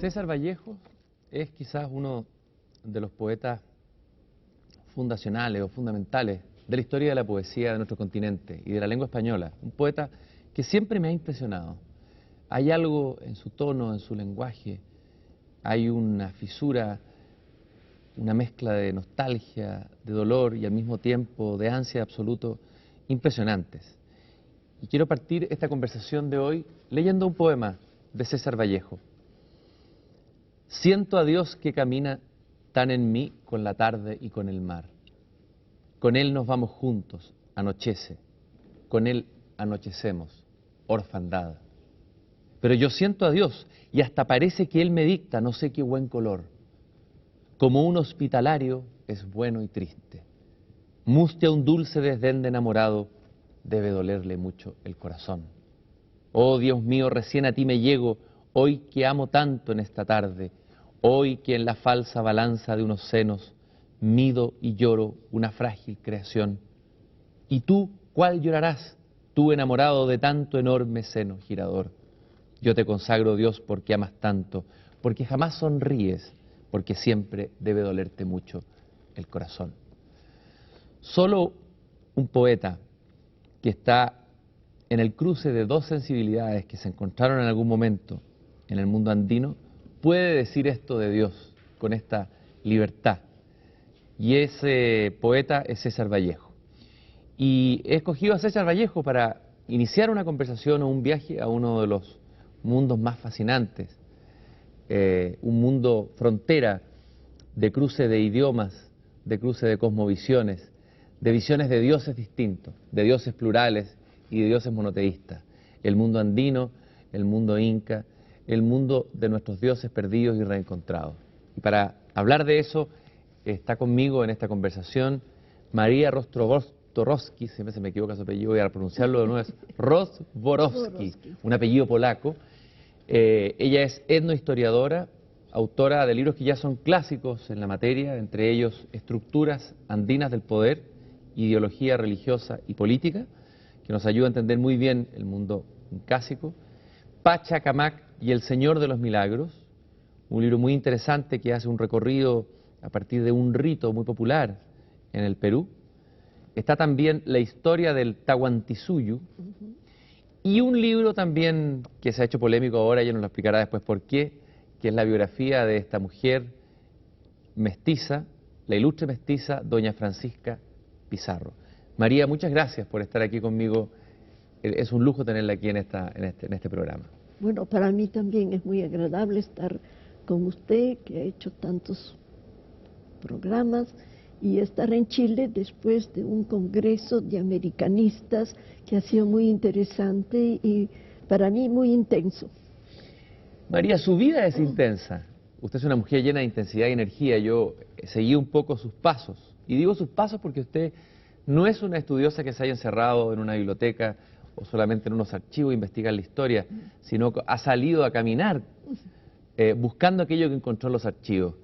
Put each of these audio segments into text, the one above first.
César Vallejo es quizás uno de los poetas fundacionales o fundamentales de la historia de la poesía de nuestro continente y de la lengua española. Un poeta que siempre me ha impresionado. Hay algo en su tono, en su lenguaje, hay una fisura, una mezcla de nostalgia, de dolor y al mismo tiempo de ansia absoluto impresionantes. Y quiero partir esta conversación de hoy leyendo un poema de César Vallejo. Siento a Dios que camina tan en mí con la tarde y con el mar. Con Él nos vamos juntos, anochece. Con Él anochecemos, orfandad. Pero yo siento a Dios y hasta parece que Él me dicta no sé qué buen color. Como un hospitalario es bueno y triste. Mustia un dulce desdén de enamorado, debe dolerle mucho el corazón. Oh Dios mío, recién a ti me llego, hoy que amo tanto en esta tarde, hoy que en la falsa balanza de unos senos mido y lloro una frágil creación. ¿Y tú cuál llorarás, tú enamorado de tanto enorme seno girador? Yo te consagro, Dios, porque amas tanto, porque jamás sonríes, porque siempre debe dolerte mucho el corazón. Solo un poeta que está en el cruce de dos sensibilidades que se encontraron en algún momento en el mundo andino puede decir esto de Dios con esta libertad. Y ese poeta es César Vallejo. Y he escogido a César Vallejo para iniciar una conversación o un viaje a uno de los mundos más fascinantes, un mundo frontera de cruce de idiomas, de cruce de cosmovisiones, de visiones de dioses distintos, de dioses plurales y de dioses monoteístas. El mundo andino, el mundo inca, el mundo de nuestros dioses perdidos y reencontrados. Y para hablar de eso está conmigo en esta conversación María Rozborowski, siempre se me equivoca su apellido, voy a pronunciarlo de nuevo, es Rozborowski, un apellido polaco. Ella es etnohistoriadora, autora de libros que ya son clásicos en la materia, entre ellos Estructuras andinas del poder, ideología religiosa y política, que nos ayuda a entender muy bien el mundo incásico. Pachacamac y el Señor de los Milagros, un libro muy interesante que hace un recorrido a partir de un rito muy popular en el Perú. Está también la historia del Tahuantinsuyo, y un libro también que se ha hecho polémico ahora, ella nos lo explicará después por qué, que es la biografía de esta mujer mestiza, la ilustre mestiza, doña Francisca Pizarro. María, muchas gracias por estar aquí conmigo. Es un lujo tenerla aquí en este programa. Bueno, para mí también es muy agradable estar con usted, que ha hecho tantos programas, y estar en Chile después de un congreso de americanistas que ha sido muy interesante y para mí muy intenso. María, su vida es intensa. Usted es una mujer llena de intensidad y energía. Yo seguí un poco sus pasos. Y digo sus pasos porque usted no es una estudiosa que se haya encerrado en una biblioteca o solamente en unos archivos a investigar la historia, sino que ha salido a caminar buscando aquello que encontró en los archivos.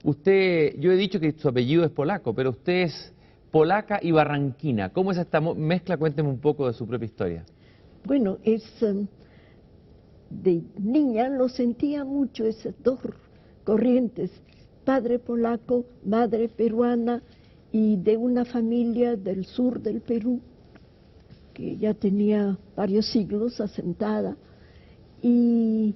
Usted, yo he dicho que su apellido es polaco, pero usted es polaca y barranquina. ¿Cómo es esta mezcla? Cuénteme un poco de su propia historia. Bueno, de niña lo sentía mucho, esas dos corrientes, padre polaco, madre peruana, y de una familia del sur del Perú, que ya tenía varios siglos asentada, y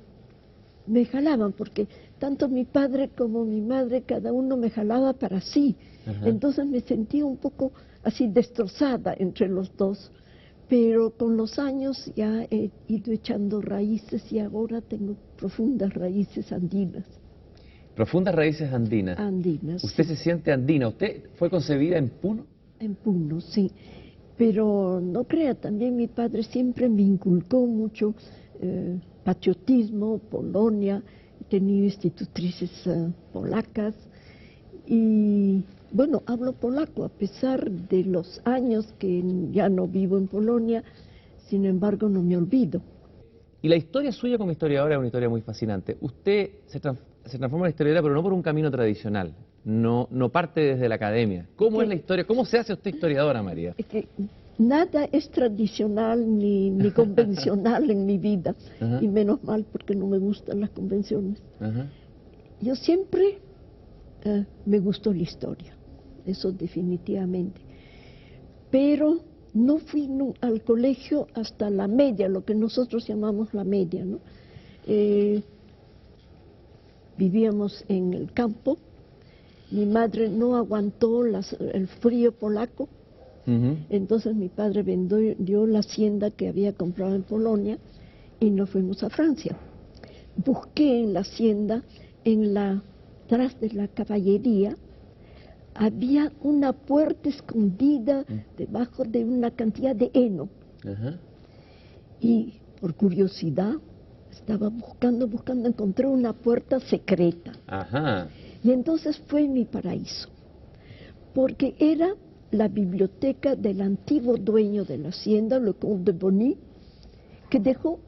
me jalaban, porque tanto mi padre como mi madre, cada uno me jalaba para sí. Ajá. Entonces me sentía un poco así destrozada entre los dos, pero con los años ya he ido echando raíces y ahora tengo profundas raíces andinas. Profundas raíces andinas. Andinas. ¿Usted sí. se siente andina? ¿Usted fue concebida en Puno? En Puno, sí. Pero no crea, también mi padre siempre me inculcó mucho patriotismo, Polonia, he tenido institutrices polacas y bueno, hablo polaco a pesar de los años que ya no vivo en Polonia, sin embargo no me olvido. Y la historia suya como historiadora es una historia muy fascinante. Usted se transforma en historiadora, pero no por un camino tradicional, no parte desde la academia. ¿Cómo es la historia? ¿Cómo se hace usted historiadora, María? Es que Nada es tradicional ni convencional en mi vida, Ajá. y menos mal porque no me gustan las convenciones. Ajá. Yo siempre me gustó la historia, eso definitivamente, pero no fui al colegio hasta la media, lo que nosotros llamamos la media, ¿no? Vivíamos en el campo, mi madre no aguantó el frío polaco. Ujú. Entonces mi padre vendió la hacienda que había comprado en Polonia y nos fuimos a Francia. Busqué en la hacienda, tras de la caballería, había una puerta escondida debajo de una cantidad de heno. Ajá. Y por curiosidad estaba buscando, encontré una puerta secreta. Ajá. Y entonces fue mi paraíso, porque era la biblioteca del antiguo dueño de la hacienda, le Comte de Bonny, que dejó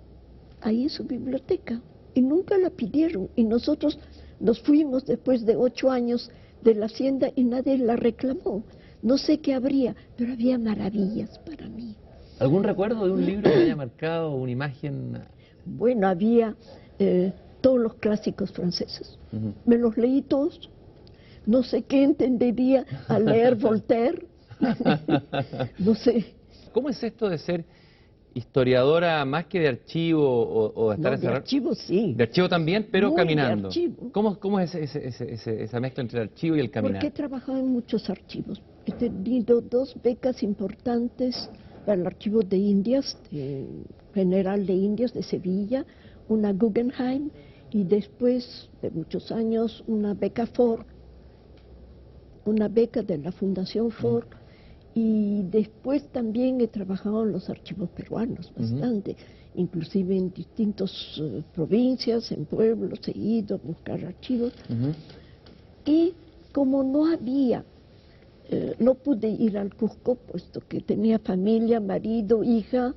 ahí su biblioteca y nunca la pidieron. Y nosotros nos fuimos después de 8 años de la hacienda y nadie la reclamó. No sé qué habría, pero había maravillas para mí. ¿Algún recuerdo de un libro que haya marcado una imagen? Bueno, había todos los clásicos franceses. Ujú. Me los leí todos. No sé qué entendería al leer Voltaire. No sé. ¿Cómo es esto de ser historiadora más que de archivo o de estar No, de encerrado? archivo sí. De archivo también, pero Muy de caminando. archivo. ¿Cómo es esa mezcla entre el archivo y el caminar? Porque he trabajado en muchos archivos. He tenido 2 becas importantes para el Archivo de Indias, General de Indias de Sevilla, una Guggenheim, y después de muchos años una beca Ford, una beca de la Fundación Ford, y después también he trabajado en los archivos peruanos bastante, inclusive en distintas provincias, en pueblos, he ido a buscar archivos. Ujú. Y como no había, no pude ir al Cusco, puesto que tenía familia, marido, hija,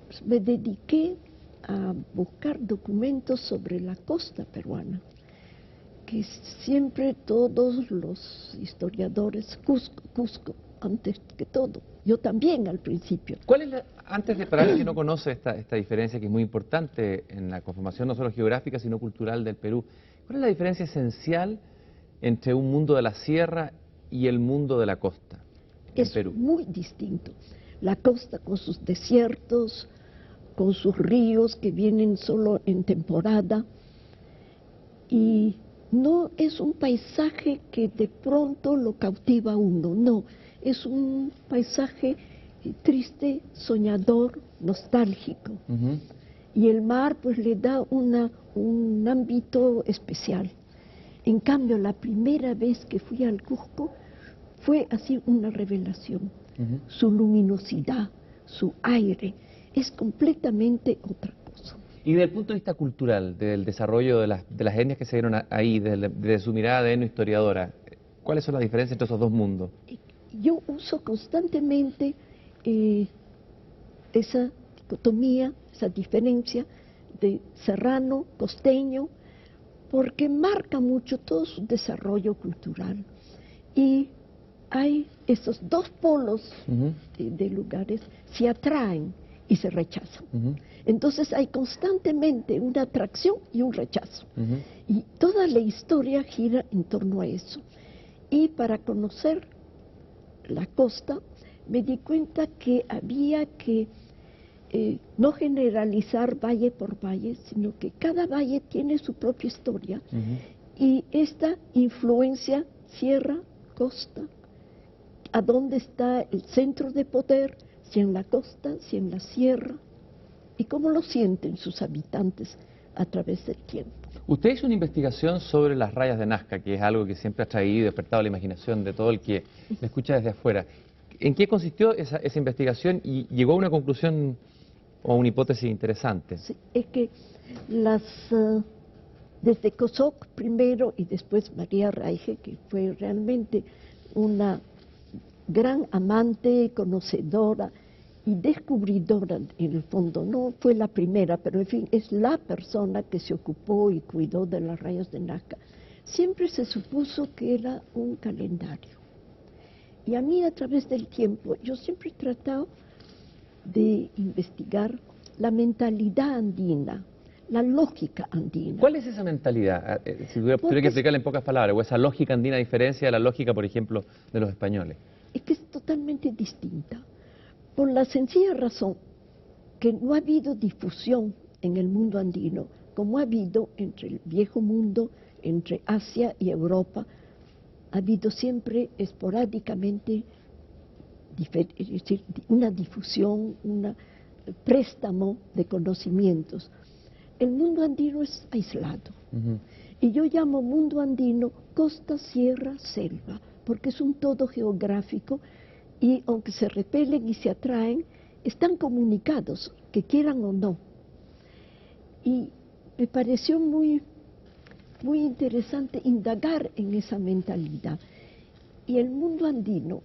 pues me dediqué a buscar documentos sobre la costa peruana, que siempre todos los historiadores, Cusco, antes que todo, yo también al principio. ¿Cuál es para alguien que no conoce esta diferencia que es muy importante en la conformación no solo geográfica sino cultural del Perú, cuál es la diferencia esencial entre un mundo de la sierra y el mundo de la costa en Es Perú? muy distinto. La costa con sus desiertos, con sus ríos que vienen solo en temporada, y no es un paisaje que de pronto lo cautiva a uno, no, es un paisaje triste, soñador, nostálgico. Ujú. Y el mar pues le da un ámbito especial. En cambio, la primera vez que fui al Cusco fue así una revelación. Ujú. Su luminosidad, su aire, es completamente otra cosa. Y desde el punto de vista cultural, del desarrollo de las etnias que se dieron ahí, desde su mirada de etnohistoriadora, ¿cuáles son las diferencias entre esos dos mundos? Yo uso constantemente esa dicotomía, esa diferencia de serrano, costeño, porque marca mucho todo su desarrollo cultural. Y hay esos 2 polos Ujú. de lugares, se atraen y se rechazan. Ujú. Entonces hay constantemente una atracción y un rechazo. Ujú. Y toda la historia gira en torno a eso. Y para conocer la costa, me di cuenta que había que no generalizar valle por valle, sino que cada valle tiene su propia historia. Ujú. Y esta influencia sierra, costa, a dónde está el centro de poder, si en la costa, si en la sierra, y cómo lo sienten sus habitantes a través del tiempo. Usted hizo una investigación sobre las rayas de Nazca, que es algo que siempre ha traído y despertado la imaginación de todo el que me escucha desde afuera. ¿En qué consistió esa investigación y llegó a una conclusión o a una hipótesis interesante? Sí, es que desde Cossack primero y después María Reige, que fue realmente una gran amante, conocedora y descubridora en el fondo, no fue la primera, pero en fin, es la persona que se ocupó y cuidó de las rayas de Nazca. Siempre se supuso que era un calendario, Y a mí, a través del tiempo, yo siempre he tratado de investigar la mentalidad andina, la lógica andina. ¿Cuál es esa mentalidad? Si tuviera que explicarla en pocas palabras, o esa lógica andina a diferencia de la lógica, por ejemplo, de los españoles. Es que es totalmente distinta, por la sencilla razón que no ha habido difusión en el mundo andino, como ha habido entre el viejo mundo, entre Asia y Europa. Ha habido siempre esporádicamente, es decir, una difusión, un préstamo de conocimientos. El mundo andino es aislado. Y yo llamo mundo andino costa, sierra, selva, porque es un todo geográfico y aunque se repelen y se atraen, están comunicados, que quieran o no. Y me pareció muy interesante indagar en esa mentalidad. Y el mundo andino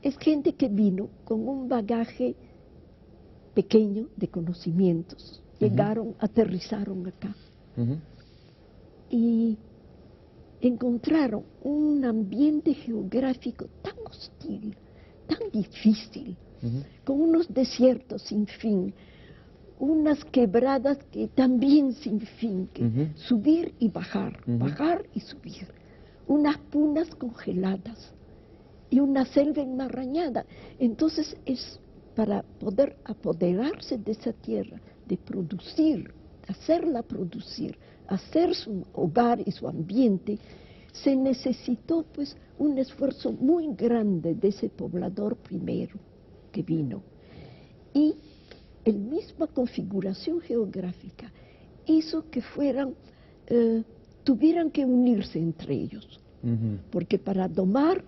es gente que vino con un bagaje pequeño de conocimientos. Llegaron, aterrizaron acá. Y encontraron un ambiente geográfico tan hostil, tan difícil, con unos desiertos sin fin, unas quebradas que también sin fin, que subir y bajar, bajar y subir, unas punas congeladas y una selva enmarañada. Entonces es para poder apoderarse de esa tierra, de producir, hacerla producir, hacer su hogar y su ambiente, se necesitó pues un esfuerzo muy grande de ese poblador primero que vino. Y la misma configuración geográfica hizo que tuvieran que unirse entre ellos, porque para domar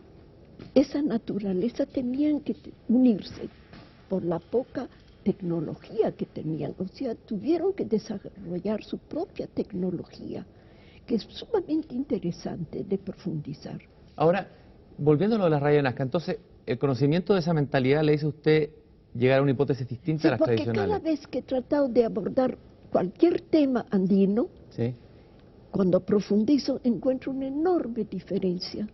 esa naturaleza tenían que unirse por la poca tecnología que tenían, o sea, tuvieron que desarrollar su propia tecnología, que es sumamente interesante de profundizar. Ahora, volviéndolo a la raya de Nazca, entonces, el conocimiento de esa mentalidad le hizo a usted llegar a una hipótesis distinta a las tradicionales. Porque cada vez que he tratado de abordar cualquier tema andino, cuando profundizo encuentro una enorme diferencia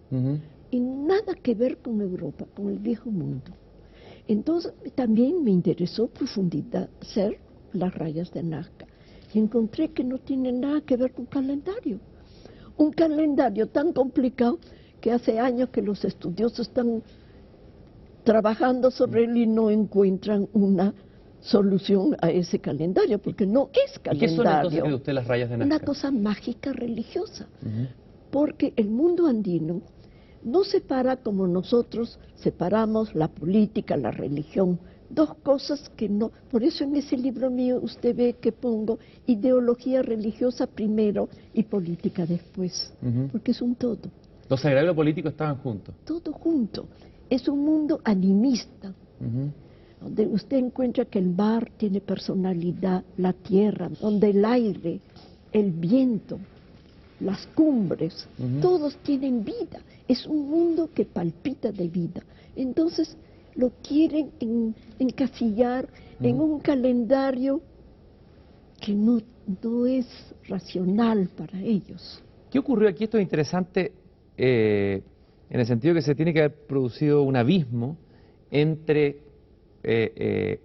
y nada que ver con Europa, con el viejo mundo. Entonces también me interesó profundizar las rayas de Nazca y encontré que no tiene nada que ver con calendario. Un calendario tan complicado que hace años que los estudiosos están trabajando sobre él y no encuentran una solución a ese calendario, porque no es calendario. ¿Y qué son entonces, cree usted, las rayas de Nazca? Una cosa mágica religiosa, porque el mundo andino no separa como nosotros separamos la política, la religión, dos cosas que no. Por eso en ese libro mío usted ve que pongo ideología religiosa primero y política después, porque es un todo. Lo sagrado y lo político estaban juntos. Todo junto. Es un mundo animista, donde usted encuentra que el mar tiene personalidad, la tierra, donde el aire, el viento, las cumbres, todos tienen vida. Es un mundo que palpita de vida. Entonces lo quieren encasillar en un calendario que no es racional para ellos. ¿Qué ocurrió aquí? Esto es interesante en el sentido que se tiene que haber producido un abismo entre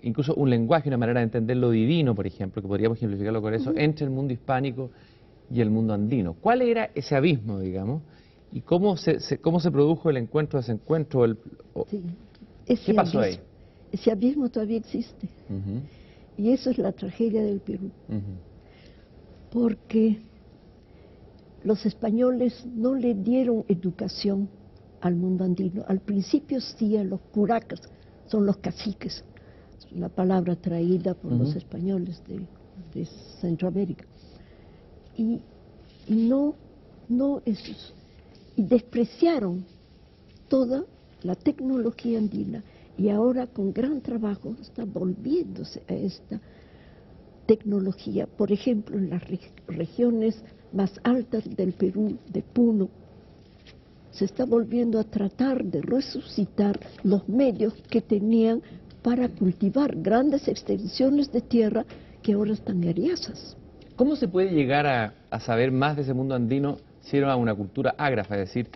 incluso un lenguaje, una manera de entender lo divino, por ejemplo, que podríamos ejemplificarlo con eso, entre el mundo hispánico y el mundo andino. ¿Cuál era ese abismo, digamos? ¿Y cómo se produjo el encuentro, desencuentro? ¿Qué pasó ahí? Ese abismo todavía existe. Y eso es la tragedia del Perú. Porque los españoles no le dieron educación al mundo andino. Al principio sí, a los curacas, son los caciques, es una palabra traída por los españoles de Centroamérica. Y despreciaron toda la tecnología andina y ahora con gran trabajo está volviéndose a esta tecnología. Por ejemplo, en las regiones más altas del Perú, de Puno, se está volviendo a tratar de resucitar los medios que tenían para cultivar grandes extensiones de tierra que ahora están eriazas. ¿Cómo se puede llegar a saber más de ese mundo andino si era una cultura ágrafa, es decir,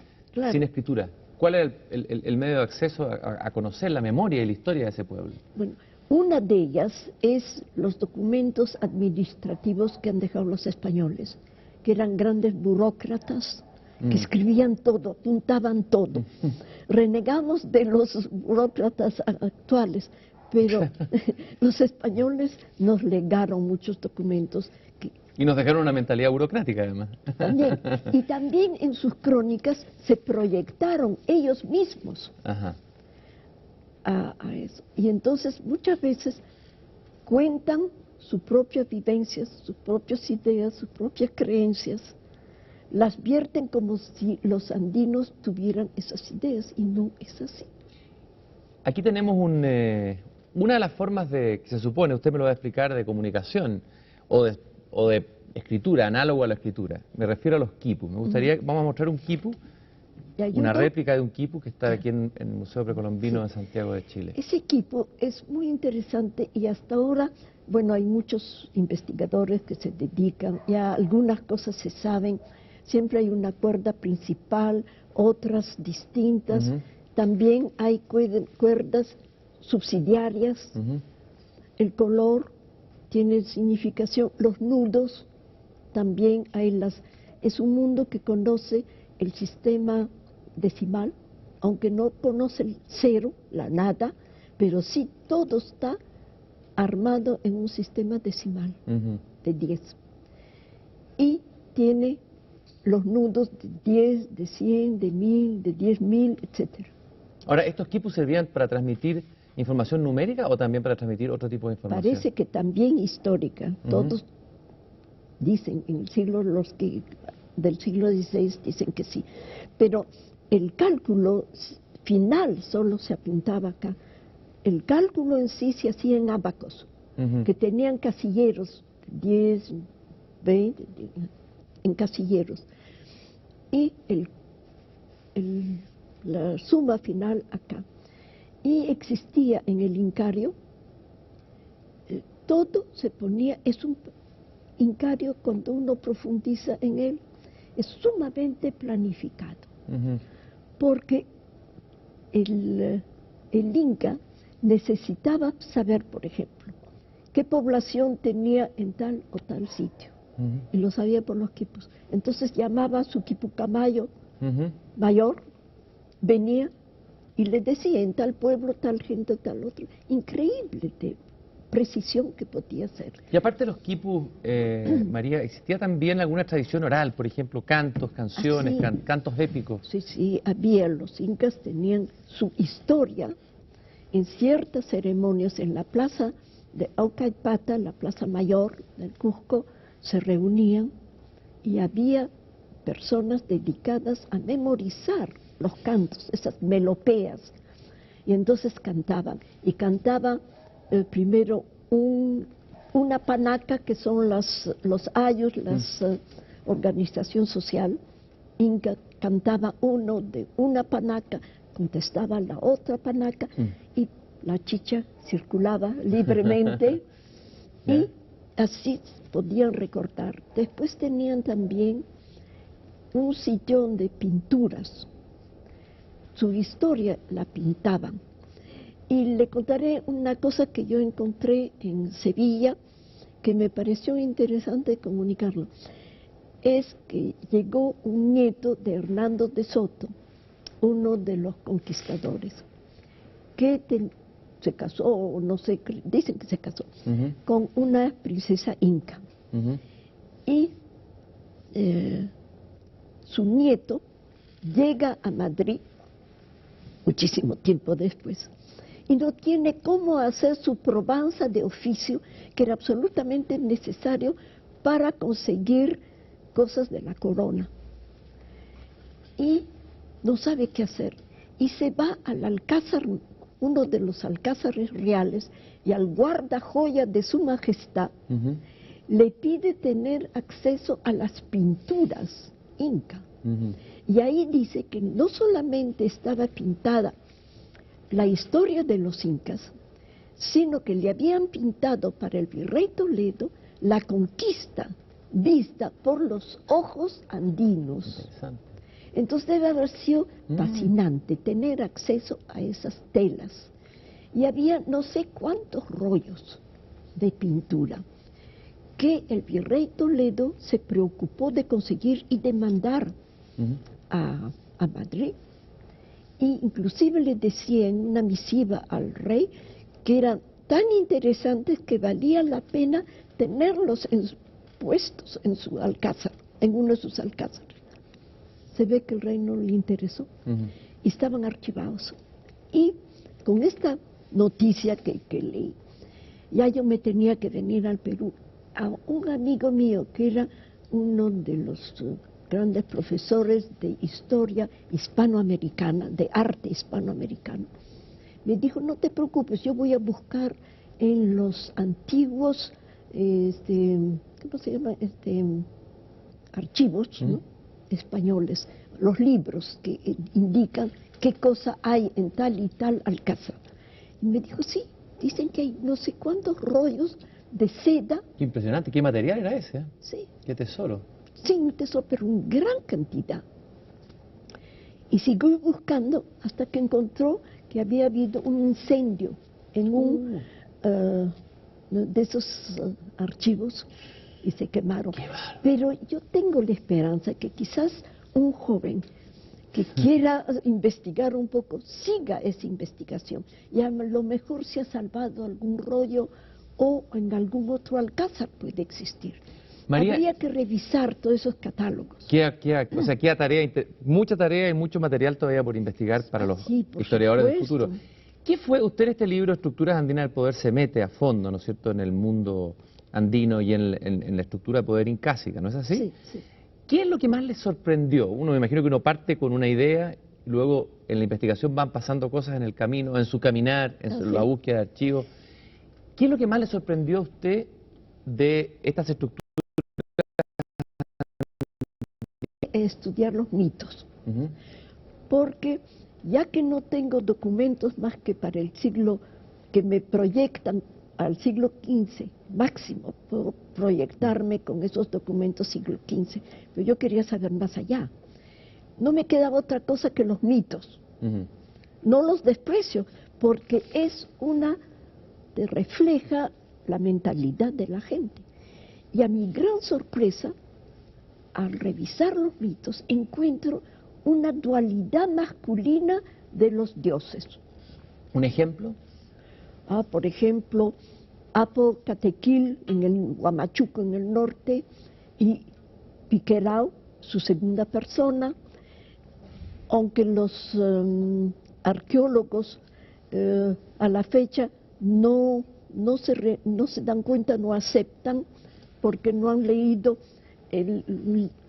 sin escritura? ¿Cuál es el medio de acceso a conocer la memoria y la historia de ese pueblo? Bueno, una de ellas es los documentos administrativos que han dejado los españoles, que eran grandes burócratas que escribían todo, apuntaban todo. Renegamos de los burócratas actuales, pero los españoles nos legaron muchos documentos. Y nos dejaron una mentalidad burocrática, además. También, y también en sus crónicas se proyectaron ellos mismos a eso. Y entonces muchas veces cuentan sus propias vivencias, sus propias ideas, sus propias creencias, las vierten como si los andinos tuvieran esas ideas, y no es así. Aquí tenemos una de las formas que se supone, usted me lo va a explicar, de comunicación o de escritura, análogo a la escritura. Me refiero a los quipus. Me gustaría, vamos a mostrar un quipu, una réplica de un quipu que está aquí en el Museo Precolombino de Santiago de Chile. Ese quipu es muy interesante y hasta ahora, bueno, hay muchos investigadores que se dedican, ya algunas cosas se saben, siempre hay una cuerda principal, otras distintas, también hay cuerdas subsidiarias, el color tiene significación, los nudos, también hay es un mundo que conoce el sistema decimal, aunque no conoce el cero, la nada, pero sí todo está armado en un sistema decimal de 10. Y tiene los nudos de 10, de 100, de 1000, de 10.000, etc. Ahora, ¿estos quipus servían para transmitir información numérica o también para transmitir otro tipo de información? Parece que también histórica. Todos dicen, en el siglo, los que del siglo XVI dicen que sí. Pero el cálculo final solo se apuntaba acá. El cálculo en sí se hacía en ábacos, que tenían casilleros, 10, 20, en casilleros. Y la suma final acá. Y existía en el incario, todo se ponía, es un incario cuando uno profundiza en él, es sumamente planificado, porque el Inca necesitaba saber, por ejemplo, qué población tenía en tal o tal sitio, y lo sabía por los quipus. Entonces llamaba a su quipucamayo mayor, venía y le decía en tal pueblo, tal gente, tal otro. Increíble de precisión que podía hacer. Y aparte de los quipus, María, ¿existía también alguna tradición oral? Por ejemplo, cantos, canciones, cantos épicos. Sí, sí, había. Los incas tenían su historia en ciertas ceremonias en la plaza de Aucaypata, la plaza mayor del Cusco, se reunían y había personas dedicadas a memorizar los cantos, esas melopeas, y entonces cantaban, y cantaba primero una panaca, que son los ayos, la organización social inca, cantaba uno de una panaca, contestaba la otra panaca, y la chicha circulaba libremente, y así podían recortar. Después tenían también un sitio donde pinturas, su historia la pintaban. Y le contaré una cosa que yo encontré en Sevilla, que me pareció interesante comunicarlo. Es que llegó un nieto de Hernando de Soto, uno de los conquistadores, que se casó, o no sé, dicen que se casó, con una princesa inca. Y su nieto llega a Madrid muchísimo tiempo después y no tiene cómo hacer su probanza de oficio, que era absolutamente necesario para conseguir cosas de la corona, y no sabe qué hacer, y se va al alcázar, uno de los alcázares reales, y al guardajoya de su majestad le pide tener acceso a las pinturas inca. Y ahí dice que no solamente estaba pintada la historia de los incas, sino que le habían pintado para el virrey Toledo la conquista vista por los ojos andinos. Entonces debe haber sido fascinante tener acceso a esas telas. Y había no sé cuántos rollos de pintura que el virrey Toledo se preocupó de conseguir y de mandar a Madrid. Y inclusive le decía en una misiva al rey que eran tan interesantes que valía la pena tenerlos puestos en su alcázar, en uno de sus alcázares. Se ve que el rey no le interesó y estaban archivados. Y con esta noticia que leí, ya yo me tenía que venir al Perú. A un amigo mío que era uno de los grandes profesores de historia hispanoamericana, de arte hispanoamericano, me dijo, no te preocupes, yo voy a buscar en los antiguos, ¿cómo se llama? Archivos, ¿no? Españoles, los libros que indican qué cosa hay en tal y tal alcázar. Y me dijo, sí, dicen que hay no sé cuántos rollos de seda. Qué impresionante, qué material era ese, ¿eh? Sí. Qué tesoro. Sí, un tesoro, pero en gran cantidad. Y siguió buscando hasta que encontró que había habido un incendio en un de esos archivos y se quemaron. Pero yo tengo la esperanza que quizás un joven que quiera investigar un poco, siga esa investigación y a lo mejor se ha salvado algún rollo o en algún otro alcázar puede existir. María, habría que revisar todos esos catálogos. O sea, queda tarea, mucha tarea y mucho material todavía por investigar para los historiadores del futuro. ¿Qué fue? Usted en este libro, Estructuras Andinas del Poder, se mete a fondo, ¿no es cierto?, en el mundo andino y en la estructura de poder incásica, ¿no es así? Sí, sí. ¿Qué es lo que más le sorprendió? Uno, me imagino que uno parte con una idea y luego en la investigación van pasando cosas en el camino, en su caminar, en la búsqueda de archivos. ¿Qué es lo que más le sorprendió a usted de estas estructuras? Estudiar los mitos, porque ya que no tengo documentos más que para el siglo, que me proyectan al siglo XV, máximo, puedo proyectarme con esos documentos siglo XV, pero yo quería saber más allá. No me quedaba otra cosa que los mitos. No los desprecio, porque es refleja la mentalidad de la gente. Y a mi gran sorpresa, al revisar los mitos, encuentro una dualidad masculina de los dioses. ¿Un ejemplo? Por ejemplo, Apo Catequil en el Huamachuco, en el norte, y Piquerao, su segunda persona, aunque los arqueólogos a la fecha no se dan cuenta, no aceptan, porque no han leído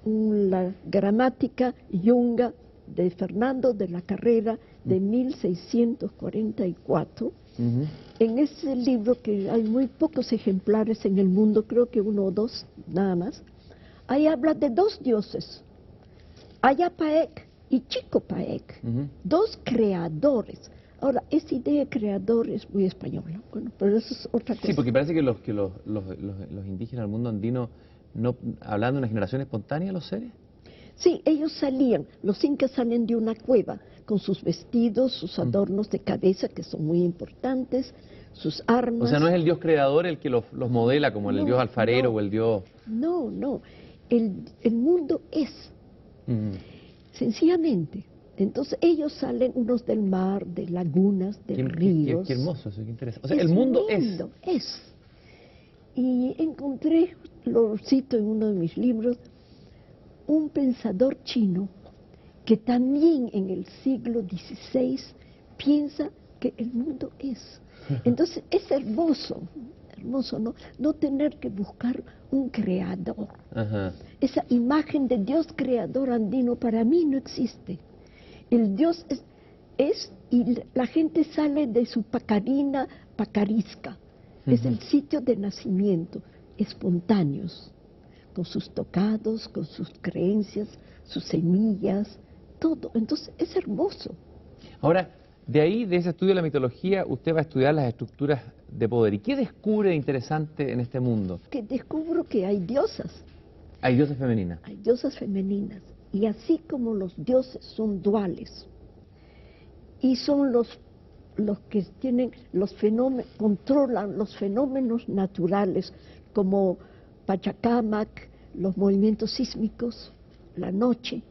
la gramática yunga de Fernando de la Carrera de 1644. En ese libro, que hay muy pocos ejemplares en el mundo, creo que 1 o 2 nada más, ahí habla de 2 dioses, Ayapaec y Chicopaec, 2 creadores. Ahora, esa idea de creador es muy española, bueno, pero eso es otra cosa. Sí, porque parece que los indígenas del mundo andino no hablan de una generación espontánea, los seres. Sí, ellos salían, los incas salen de una cueva con sus vestidos, sus adornos de cabeza, que son muy importantes, sus armas. O sea, no es el dios creador el que los modela, como el dios alfarero o el dios... No, el mundo es, sencillamente. Entonces ellos salen unos del mar, de lagunas, de ríos. Qué hermoso eso, qué interesante. O sea, el mundo es. Y encontré, lo cito en uno de mis libros, un pensador chino que también en el siglo XVI piensa que el mundo es. Entonces es hermoso, ¿no? No tener que buscar un creador. Esa imagen de Dios creador andino para mí no existe. El Dios es y la gente sale de su pacarina, pacarisca. Es el sitio de nacimiento, espontáneos, con sus tocados, con sus creencias, sus semillas, todo. Entonces es hermoso. Ahora, de ahí, de ese estudio de la mitología, usted va a estudiar las estructuras de poder. ¿Y qué descubre interesante en este mundo? Que descubro que hay diosas. Hay diosas femeninas. Hay diosas femeninas. Y así como los dioses son duales y son los que tienen los fenómenos, controlan los fenómenos naturales como Pachacamac, los movimientos sísmicos, la noche.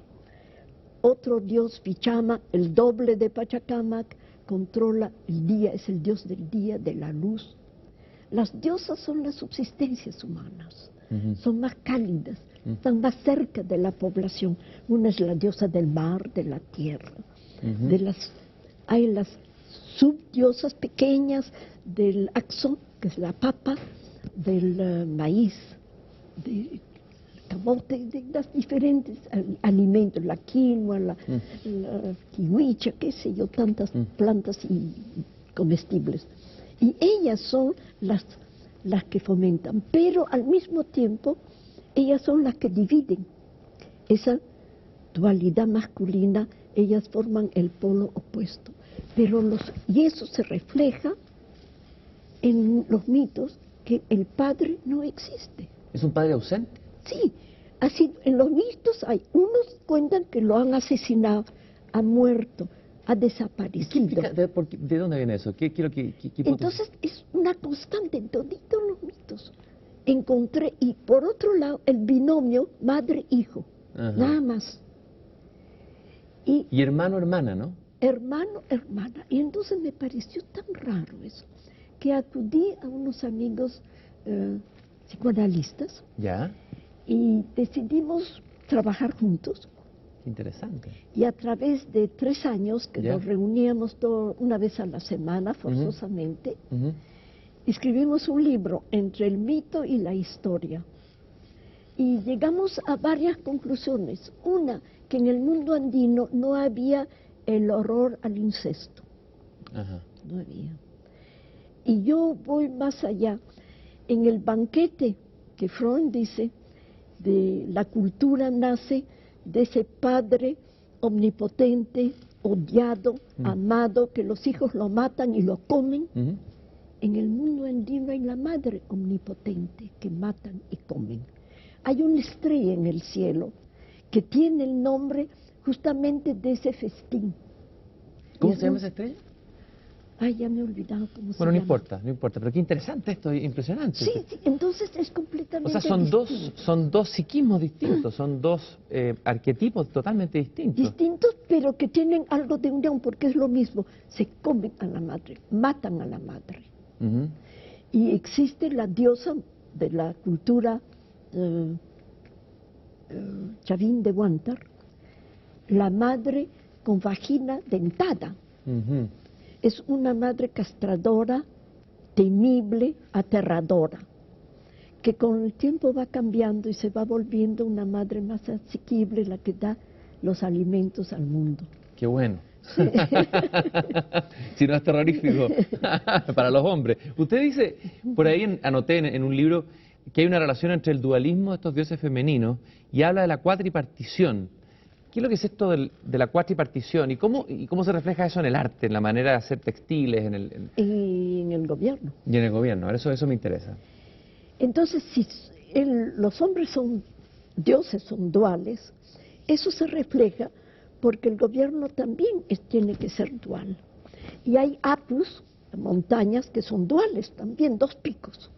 Otro dios, Pichama, el doble de Pachacamac, controla el día, es el dios del día, de la luz. Las diosas son las subsistencias humanas, son más cálidas, están más cerca de la población. Una es la diosa del mar, de la tierra. Hay las subdiosas pequeñas del axón, que es la papa, del maíz, del camote, de los diferentes alimentos, la quinoa, la kiwicha, qué sé yo, tantas plantas y comestibles. Y ellas son las que fomentan, pero al mismo tiempo ellas son las que dividen. Esa dualidad masculina, ellas forman el polo opuesto. Y eso se refleja en los mitos, que el padre no existe. ¿Es un padre ausente? Sí, así en los mitos hay unos cuentan que lo han asesinado, ha muerto, ha desaparecido. ¿De dónde viene eso? ¿Qué Entonces es una constante en toditos los mitos. Encontré, y por otro lado, el binomio madre-hijo, nada más. Y hermano-hermana, ¿no? Hermano-hermana. Y entonces me pareció tan raro eso, que acudí a unos amigos psicoanalistas. ¿Ya? Y decidimos trabajar juntos. Interesante. Y a través de 3 años, que nos reuníamos una vez a la semana, forzosamente, escribimos un libro, Entre el mito y la historia. Y llegamos a varias conclusiones. Una, que en el mundo andino no había el horror al incesto. No había. Y yo voy más allá. En el banquete que Freud dice, de la cultura nace de ese padre omnipotente, odiado, amado, que los hijos lo matan y lo comen. En el mundo andino hay la madre omnipotente que matan y comen. Hay una estrella en el cielo que tiene el nombre justamente de ese festín. ¿Cómo se llama esa estrella? Ay, ya me he olvidado cómo se llama. Bueno, no importa, pero qué interesante esto, impresionante. Sí, entonces es completamente O sea, son dos psiquismos distintos, son dos arquetipos totalmente distintos. Distintos, pero que tienen algo de unión, porque es lo mismo. Se comen a la madre, matan a la madre. Y existe la diosa de la cultura Chavín de Huántar, la madre con vagina dentada. Es una madre castradora, temible, aterradora, que con el tiempo va cambiando y se va volviendo una madre más asequible, la que da los alimentos al mundo. ¡Qué bueno! Si no es terrorífico para los hombres. Usted dice, por ahí anoté en un libro, que hay una relación entre el dualismo de estos dioses femeninos y habla de la cuatripartición. ¿Qué es lo que es esto de la cuatripartición y cómo se refleja eso en el arte, en la manera de hacer textiles? Y en el gobierno. Y en el gobierno, eso me interesa. Entonces, si los hombres son dioses, son duales, eso se refleja porque el gobierno también tiene que ser dual. Y hay apus, montañas, que son duales también, 2 picos.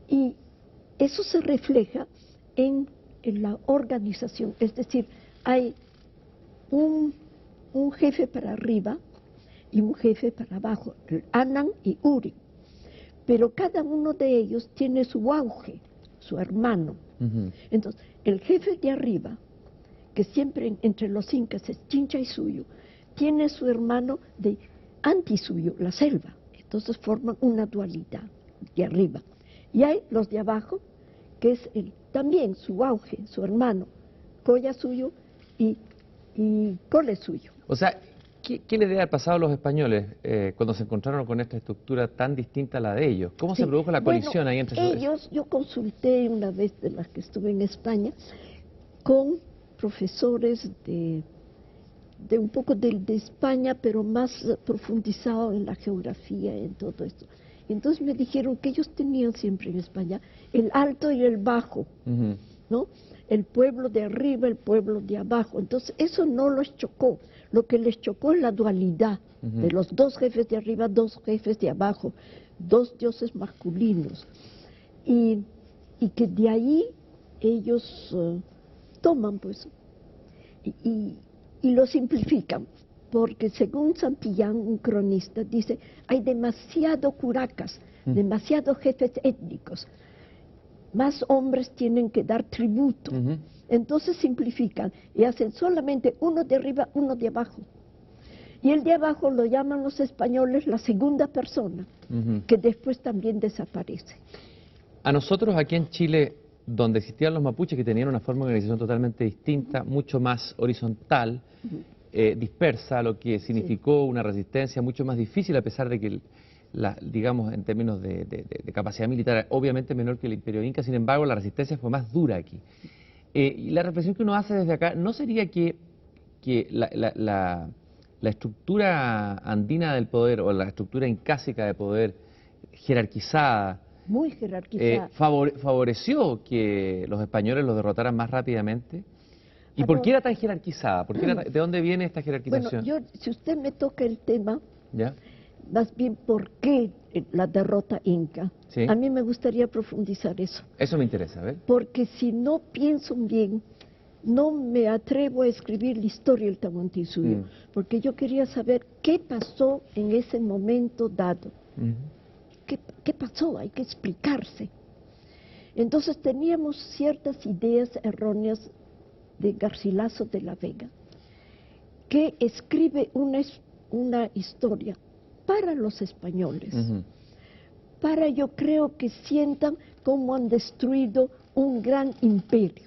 Y eso se refleja en la organización, es decir, hay un jefe para arriba y un jefe para abajo, Anan y Uri, pero cada uno de ellos tiene su auge, su hermano. Entonces, el jefe de arriba, que siempre entre los incas es Chinchaysuyo, tiene su hermano de Antisuyo, la selva. Entonces forman una dualidad de arriba. Y hay los de abajo, que es también su auge, su hermano, Collasuyo y Colesuyo. O sea, ¿qué le debe haber pasado a los españoles cuando se encontraron con esta estructura tan distinta a la de ellos? ¿Cómo se produjo la colisión ahí entre ellos? Yo consulté una vez, de las que estuve en España, con profesores de un poco de España, pero más profundizado en la geografía y en todo esto. Y entonces me dijeron que ellos tenían siempre en España el alto y el bajo, ¿no? el pueblo de arriba, el pueblo de abajo. Entonces eso no los chocó. Lo que les chocó es la dualidad de los dos jefes de arriba, dos jefes de abajo, dos dioses masculinos. Y que de ahí ellos toman, pues, y lo simplifican. Porque según Santillán, un cronista, dice, hay demasiado curacas, demasiados jefes étnicos, más hombres tienen que dar tributo. Entonces simplifican y hacen solamente uno de arriba, uno de abajo. Y el de abajo lo llaman los españoles la segunda persona, que después también desaparece. A nosotros aquí en Chile, donde existían los mapuches, que tenían una forma de organización totalmente distinta, mucho más horizontal, dispersa, lo que significó una resistencia mucho más difícil, a pesar de que, digamos, en términos de capacidad militar, obviamente menor que el Imperio Inca. Sin embargo, la resistencia fue más dura aquí. Y la reflexión que uno hace desde acá, ¿no sería que la estructura andina del poder, o la estructura incásica de poder jerarquizada, muy jerarquizada, favoreció que los españoles los derrotaran más rápidamente? ¿Y por qué era tan jerarquizada? ¿De dónde viene esta jerarquización? Bueno, si usted me toca el tema, ¿ya? Más bien por qué la derrota inca, ¿sí? A mí me gustaría profundizar eso. Eso me interesa, ¿ves? Porque si no pienso bien, no me atrevo a escribir la historia del Tahuantinsuyo, porque yo quería saber qué pasó en ese momento dado. ¿Qué pasó? Hay que explicarse. Entonces teníamos ciertas ideas erróneas de Garcilaso de la Vega, que escribe una historia para los españoles, para, yo creo, que sientan cómo han destruido un gran imperio.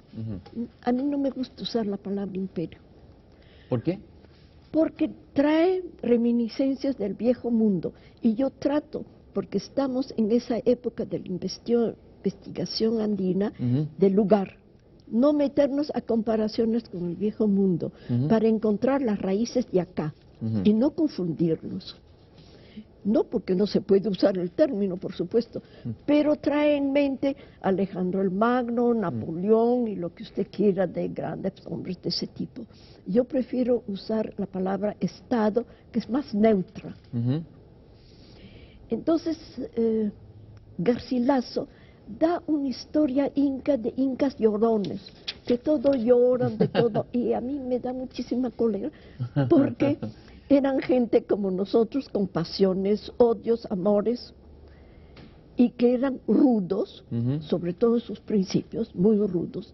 A mí no me gusta usar la palabra imperio. ¿Por qué? Porque trae reminiscencias del viejo mundo, y yo trato, porque estamos en esa época de la investigación andina, del lugar, no meternos a comparaciones con el viejo mundo, para encontrar las raíces de acá, y no confundirnos. No porque no se puede usar el término, por supuesto, pero trae en mente Alejandro el Magno, Napoleón y lo que usted quiera de grandes hombres de ese tipo. Yo prefiero usar la palabra Estado, que es más neutra. Entonces, Garcilaso da una historia inca de incas llorones, que todo lloran, de todo, y a mí me da muchísima cólera, porque eran gente como nosotros, con pasiones, odios, amores, y que eran rudos, sobre todo en sus principios, muy rudos,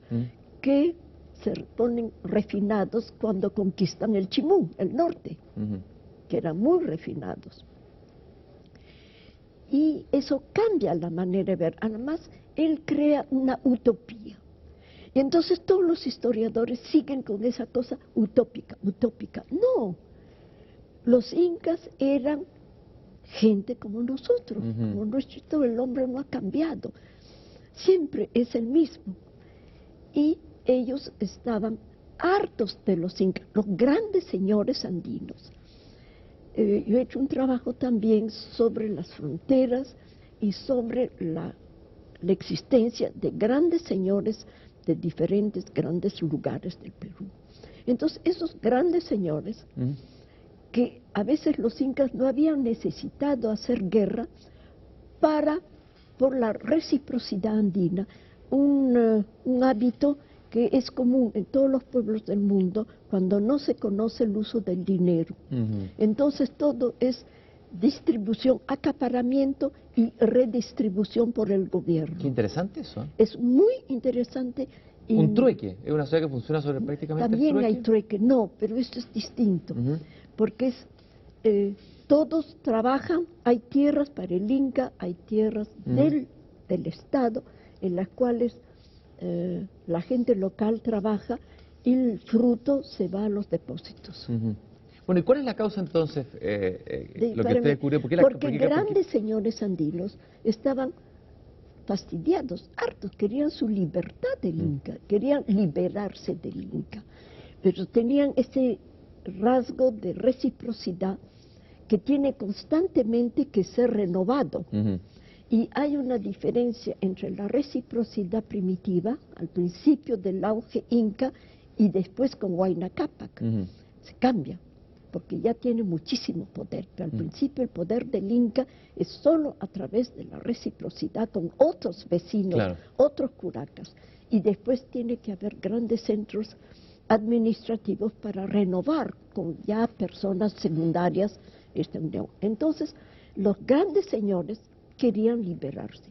que se ponen refinados cuando conquistan el Chimú, el norte, que eran muy refinados. Y eso cambia la manera de ver. Además, él crea una utopía. Y entonces todos los historiadores siguen con esa cosa utópica, utópica. No, los incas eran gente como nosotros, como nuestro, el hombre no ha cambiado, siempre es el mismo. Y ellos estaban hartos de los incas, los grandes señores andinos. Yo he hecho un trabajo también sobre las fronteras y sobre la existencia de grandes señores de diferentes grandes lugares del Perú. Entonces, esos grandes señores, que a veces los incas no habían necesitado hacer guerra por la reciprocidad andina, un hábito que es común en todos los pueblos del mundo cuando no se conoce el uso del dinero. Entonces todo es distribución, acaparamiento y redistribución por el gobierno. Qué interesante eso. Es muy interesante. Y un trueque, es una sociedad que funciona sobre prácticamente también el trueque. hay trueque, no, pero esto es distinto, porque todos trabajan, hay tierras para el Inca, hay tierras del Estado, en las cuales la gente local trabaja y el fruto se va a los depósitos. Bueno, ¿y cuál es la causa entonces, lo que usted descubrió? Porque grandes señores andinos estaban fastidiados, hartos, querían su libertad del Inca, querían liberarse del Inca, pero tenían ese rasgo de reciprocidad que tiene constantemente que ser renovado. Y hay una diferencia entre la reciprocidad primitiva, al principio del auge inca, y después con Huayna Cápac. Se cambia, porque ya tiene muchísimo poder. Pero al principio el poder del inca es solo a través de la reciprocidad con otros vecinos, Claro. otros curacas. Y después tiene que haber grandes centros administrativos para renovar con ya personas secundarias esta unión. Entonces, los grandes señores querían liberarse.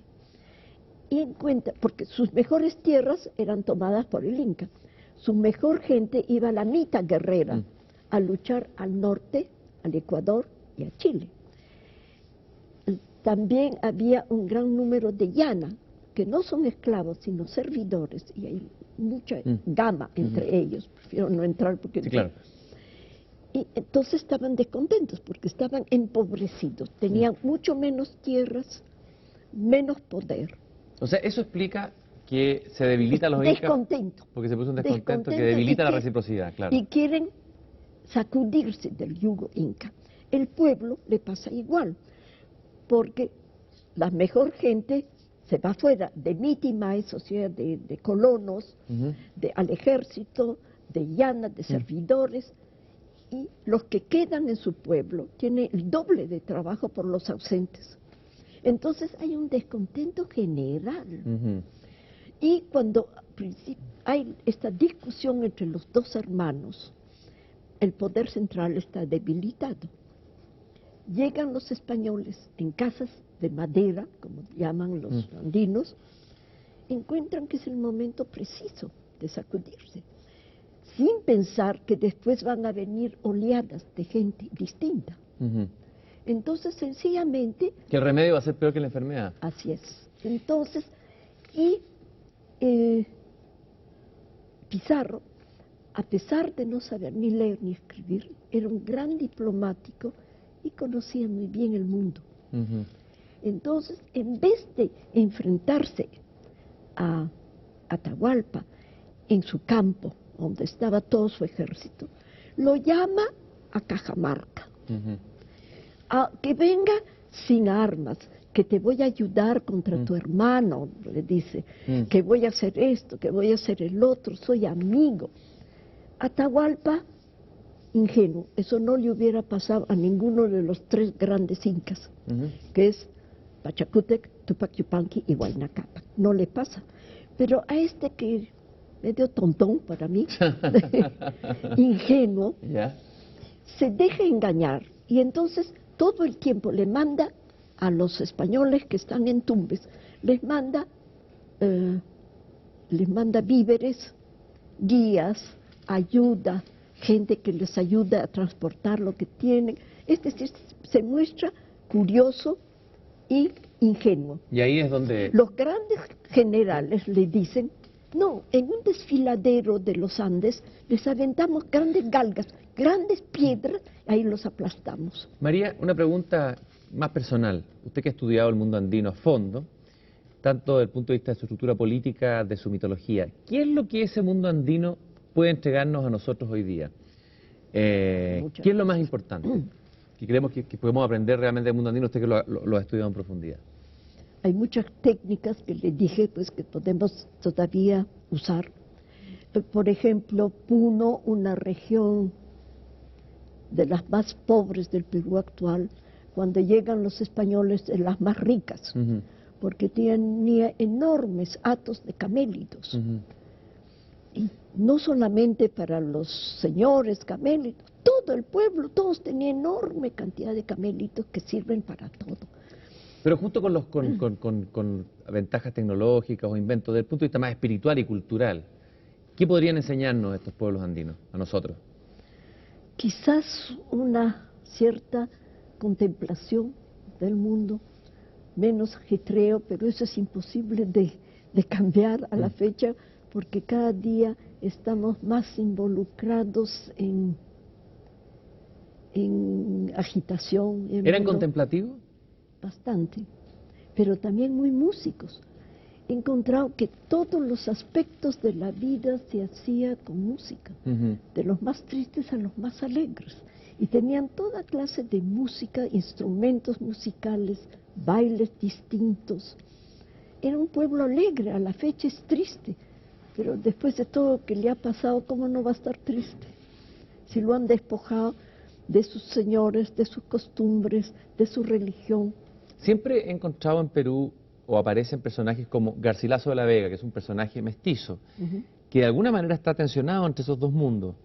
Y en cuenta, porque sus mejores tierras eran tomadas por el Inca. Su mejor gente iba a la Mita guerrera a luchar al norte, al Ecuador y a Chile. También había un gran número de llana, que no son esclavos, sino servidores, y hay mucha gama entre ellos. Prefiero no entrar porque... Sí, claro. Y entonces estaban descontentos porque estaban empobrecidos, tenían mucho menos tierras, menos poder. O sea, eso explica que se debilita a los incas. Descontento. Porque se puso un descontento que debilita la reciprocidad, claro. Y quieren sacudirse del yugo inca. El pueblo le pasa igual, porque la mejor gente se va afuera de mitimais, o sea, de colonos, al ejército, de llanas, de servidores, y los que quedan en su pueblo tienen el doble de trabajo por los ausentes. Entonces hay un descontento general. Y cuando hay esta discusión entre los dos hermanos, el poder central está debilitado. Llegan los españoles en casas de madera, como llaman los andinos, encuentran que es el momento preciso de sacudirse, sin pensar que después van a venir oleadas de gente distinta. Entonces, sencillamente... Que el remedio va a ser peor que la enfermedad. Así es. Entonces, Pizarro, a pesar de no saber ni leer ni escribir, era un gran diplomático y conocía muy bien el mundo. Entonces, en vez de enfrentarse a Atahualpa en su campo, donde estaba todo su ejército, lo llama a Cajamarca, a que venga sin armas, que te voy a ayudar contra tu hermano, le dice, que voy a hacer esto, que voy a hacer el otro, soy amigo. Atahualpa, ingenuo, eso no le hubiera pasado a ninguno de los tres grandes incas, que es Pachacútec, Tupac Yupanqui y Huayna Cápac. No le pasa. Pero a este que medio tontón para mí, ingenuo, se deja engañar y entonces todo el tiempo le manda a los españoles que están en Tumbes, les manda víveres, guías, ayuda, gente que les ayuda a transportar lo que tienen. Es decir, se muestra curioso y ingenuo. Y ahí es donde... Los grandes generales le dicen, no, en un desfiladero de los Andes les aventamos grandes galgas, grandes piedras, ahí los aplastamos. María, una pregunta más personal. Usted que ha estudiado el mundo andino a fondo, tanto desde el punto de vista de su estructura política, de su mitología, ¿qué es lo que ese mundo andino puede entregarnos a nosotros hoy día? ¿Qué es lo más importante? Que creemos que podemos aprender realmente del mundo andino, usted que lo ha estudiado en profundidad. Hay muchas técnicas que le dije pues que podemos todavía usar. Por ejemplo, Puno, una región de las más pobres del Perú actual, cuando llegan los españoles, de las más ricas, porque tenía enormes hatos de camélidos. Y no solamente para los señores camélidos, todo el pueblo, todos tenían enorme cantidad de camélidos que sirven para todo. Pero junto con ventajas tecnológicas o inventos, desde el punto de vista más espiritual y cultural, ¿qué podrían enseñarnos estos pueblos andinos, a nosotros? Quizás una cierta contemplación del mundo, menos ajetreo, pero eso es imposible de cambiar a la fecha, porque cada día estamos más involucrados en agitación. ¿Eran contemplativos? Bastante, pero también muy músicos. He encontrado que todos los aspectos de la vida se hacía con música, de los más tristes a los más alegres. Y tenían toda clase de música, instrumentos musicales, bailes distintos. Era un pueblo alegre, a la fecha es triste, pero después de todo lo que le ha pasado, ¿cómo no va a estar triste? Si lo han despojado de sus señores, de sus costumbres, de su religión. Siempre he encontrado en Perú, o aparecen personajes como Garcilaso de la Vega, que es un personaje mestizo, que de alguna manera está tensionado entre esos dos mundos.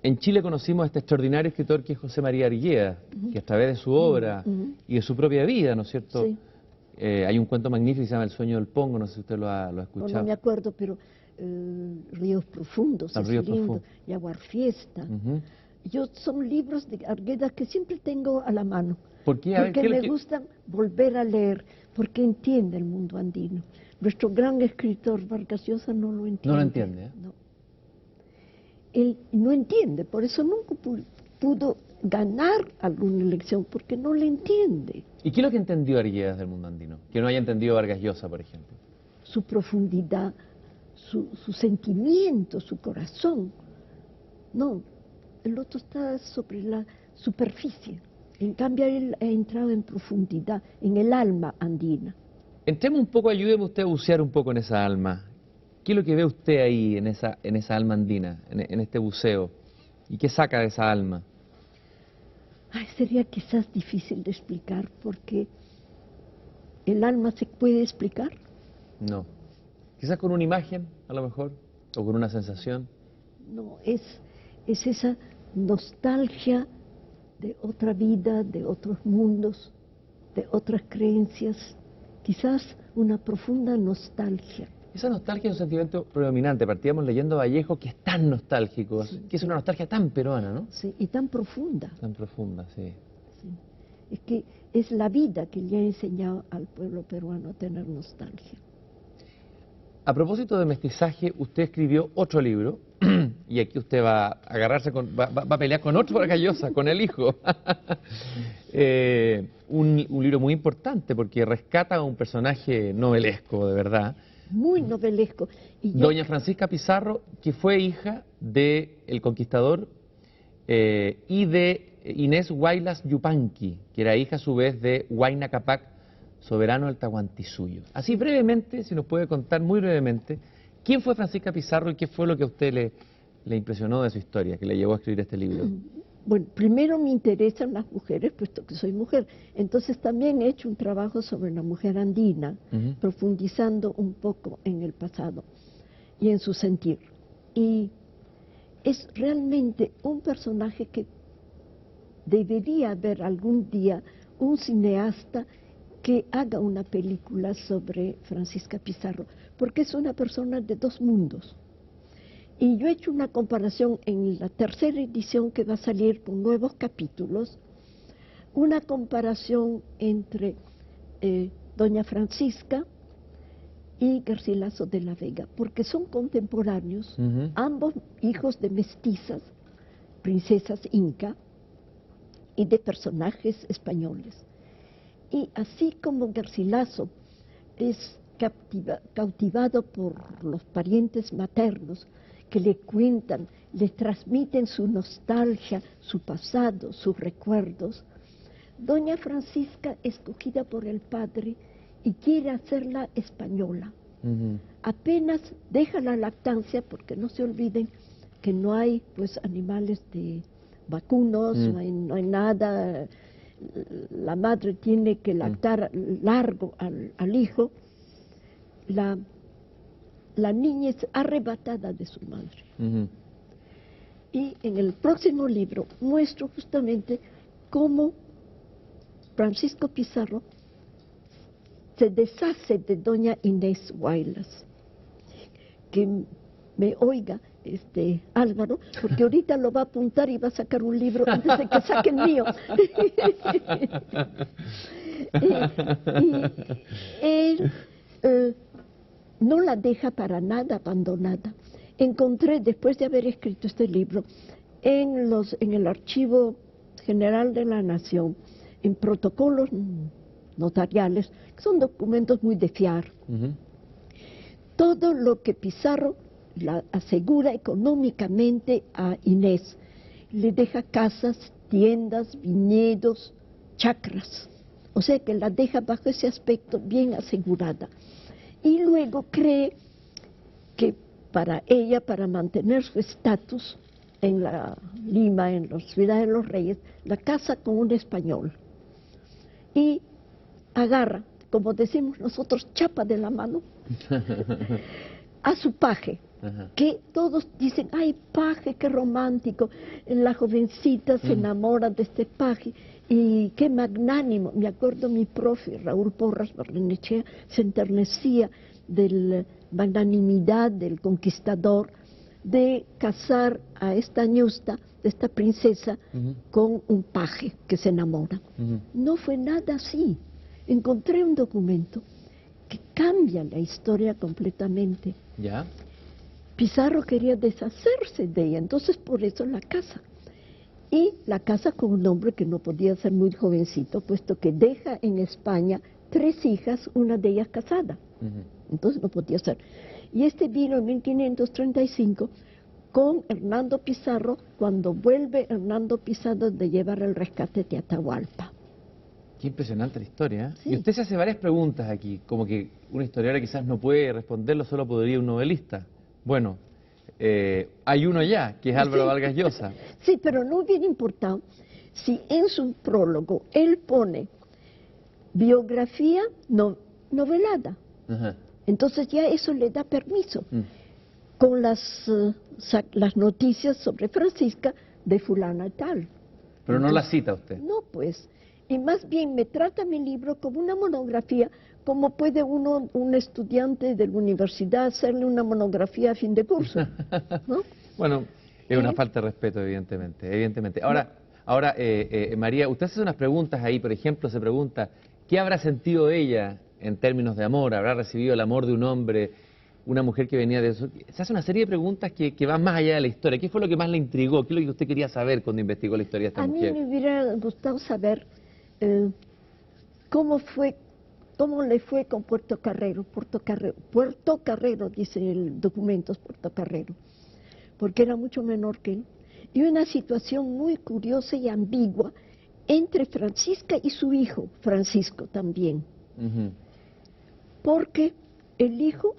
En Chile conocimos a este extraordinario escritor que es José María Argueda, que a través de su obra y de su propia vida, ¿no es cierto? Sí. Hay un cuento magnífico que se llama El sueño del Pongo, no sé si usted lo ha escuchado. No me acuerdo, pero Ríos Profundos, Los es Ríos lindo, Profundos. y Aguar Fiesta. Son libros de Argueda que siempre tengo a la mano, ¿Por qué? A ver, porque ¿qué es lo me que- gusta volver a leer, porque entiende el mundo andino. Nuestro gran escritor Vargas Llosa no lo entiende. No lo entiende, ¿eh? No. Él no entiende, por eso nunca pudo ganar alguna elección, porque no le entiende. ¿Y qué es lo que entendió Arguedas del mundo andino? Que no haya entendido Vargas Llosa, por ejemplo. Su profundidad, su sentimiento, su corazón. No, el otro está sobre la superficie. En cambio, él ha entrado en profundidad, en el alma andina. Entremos un poco, ayúdeme usted a bucear un poco en esa alma. ¿Qué es lo que ve usted ahí en esa alma andina, en este buceo? ¿Y qué saca de esa alma? Ay, sería quizás difícil de explicar, porque el alma se puede explicar. No. Quizás con una imagen, a lo mejor, o con una sensación. No, es esa nostalgia de otra vida, de otros mundos, de otras creencias, quizás una profunda nostalgia. Esa nostalgia es un sentimiento predominante. Partíamos leyendo a Vallejo, que es tan nostálgico, Sí, que es sí. una nostalgia tan peruana, ¿no? Sí, y tan profunda. Tan profunda, sí. Sí. Es que es la vida que le ha enseñado al pueblo peruano a tener nostalgia. A propósito de mestizaje, usted escribió otro libro, y aquí usted va a agarrarse va a pelear con otro Vargas Llosa, con el hijo. Un libro muy importante porque rescata a un personaje novelesco, de verdad. Muy novelesco. Y yo- Doña Francisca Pizarro, que fue hija de El Conquistador y de Inés Huaylas Yupanqui, que era hija a su vez de Huayna Capac, soberano del Tahuantinsuyo. Así brevemente, si nos puede contar muy brevemente, ¿quién fue Francisca Pizarro y qué fue lo que a usted le impresionó de su historia, que le llevó a escribir este libro? Bueno, primero me interesan las mujeres, puesto que soy mujer. Entonces también he hecho un trabajo sobre la mujer andina, profundizando un poco en el pasado y en su sentir. Y es realmente un personaje que debería haber algún día un cineasta que haga una película sobre Francisca Pizarro, porque es una persona de dos mundos. Y yo he hecho una comparación en la tercera edición que va a salir con nuevos capítulos, una comparación entre Doña Francisca y Garcilaso de la Vega, porque son contemporáneos, ambos hijos de mestizas, princesas inca, y de personajes españoles. Y así como Garcilaso es cautivado por los parientes maternos que le cuentan, le transmiten su nostalgia, su pasado, sus recuerdos, Doña Francisca, escogida por el padre, y quiere hacerla española. Apenas deja la lactancia, porque no se olviden que no hay pues animales de vacunos, no hay nada. La madre tiene que lactar largo al hijo. La niña es arrebatada de su madre. Y en el próximo libro muestro justamente cómo Francisco Pizarro se deshace de doña Inés Huaylas. Que me oiga Álvaro, porque ahorita lo va a apuntar y va a sacar un libro antes de que saque el mío. y él no la deja para nada abandonada. Encontré, después de haber escrito este libro, en el Archivo General de la Nación, en protocolos notariales, que son documentos muy de fiar, todo lo que Pizarro la asegura económicamente a Inés. Le deja casas tiendas, viñedos, chacras. O sea que la deja bajo ese aspecto bien asegurada. Y luego cree que para ella, para mantener su estatus en la Lima, en la ciudad de los Reyes, la casa con un español. Y agarra, como decimos nosotros, chapa de la mano a su paje. Ajá. Que todos dicen, ay, paje, qué romántico, la jovencita se enamora de este paje, y qué magnánimo. Me acuerdo mi profe, Raúl Porras Barrenechea, se enternecía de la magnanimidad del conquistador de casar a esta ñusta, de esta princesa, con un paje que se enamora. No fue nada así. Encontré un documento que cambia la historia completamente. ¿Ya? Pizarro quería deshacerse de ella, entonces por eso la casa. Y la casa con un hombre que no podía ser muy jovencito, puesto que deja en España 3 hijas, una de ellas casada. Entonces no podía ser. Y este vino en 1535 con Hernando Pizarro, cuando vuelve Hernando Pizarro de llevar el rescate de Atahualpa. Qué impresionante la historia, ¿eh? Sí. Y usted se hace varias preguntas aquí, como que una historiadora quizás no puede responderlo, solo podría un novelista. Bueno, hay uno ya, que es Álvaro Sí. Vargas Llosa. Sí, pero no hubiera importado si en su prólogo él pone biografía novelada. Ajá. Entonces ya eso le da permiso. Con las noticias sobre Francisca de fulana y tal. Pero no la cita usted. No, pues. Y más bien me trata mi libro como una monografía, como puede un estudiante de la universidad hacerle una monografía a fin de curso, ¿no? Bueno, es una falta de respeto, evidentemente. Ahora, María, usted hace unas preguntas ahí, por ejemplo, se pregunta, ¿qué habrá sentido ella en términos de amor? ¿Habrá recibido el amor de un hombre, una mujer que venía de eso? Se hace una serie de preguntas que van más allá de la historia. ¿Qué fue lo que más le intrigó? ¿Qué es lo que usted quería saber cuando investigó la historia de esta A mí mujer? me hubiera gustado saber cómo le fue con Puerto Carrero, dice el documento, Puerto Carrero, porque era mucho menor que él. Y una situación muy curiosa y ambigua entre Francisca y su hijo, Francisco también. Porque el hijo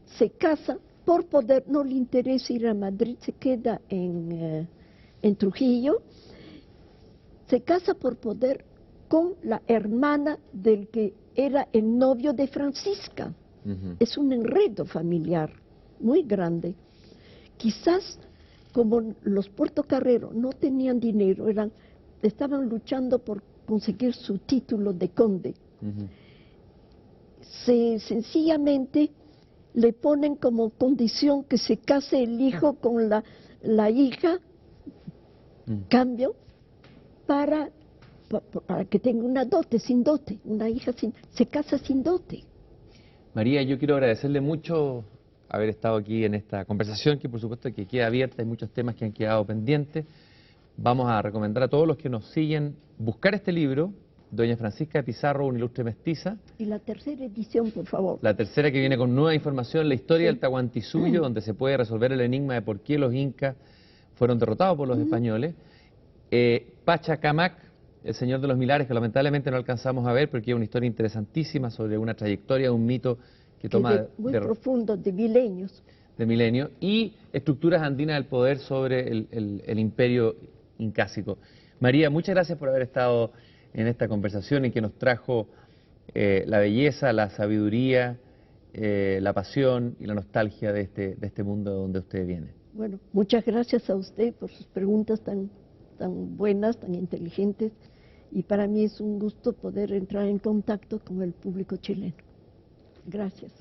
se casa por poder, no le interesa ir a Madrid, se queda en Trujillo, se casa por poder con la hermana del que era el novio de Francisca. Es un enredo familiar muy grande. Quizás como los Portocarrero no tenían dinero, estaban luchando por conseguir su título de conde. Sencillamente le ponen como condición que se case el hijo con la hija, cambio, para que tenga una dote, sin dote, una hija se casa sin dote. María, yo quiero agradecerle mucho haber estado aquí en esta conversación, que por supuesto que queda abierta, hay muchos temas que han quedado pendientes. Vamos a recomendar a todos los que nos siguen buscar este libro, Doña Francisca de Pizarro, una ilustre mestiza. Y la tercera edición, por favor. La tercera, que viene con nueva información, la historia del Tahuantinsuyo, donde se puede resolver el enigma de por qué los incas fueron derrotados por los españoles. Pachacamac, el Señor de los Milares, que lamentablemente no alcanzamos a ver, porque es una historia interesantísima sobre una trayectoria, un mito que toma muy profundo, de milenios. De milenio, y Estructuras Andinas del Poder sobre el imperio incásico. María, muchas gracias por haber estado en esta conversación y que nos trajo la belleza, la sabiduría, la pasión y la nostalgia de este mundo donde usted viene. Bueno, muchas gracias a usted por sus preguntas tan buenas, tan inteligentes, y para mí es un gusto poder entrar en contacto con el público chileno. Gracias.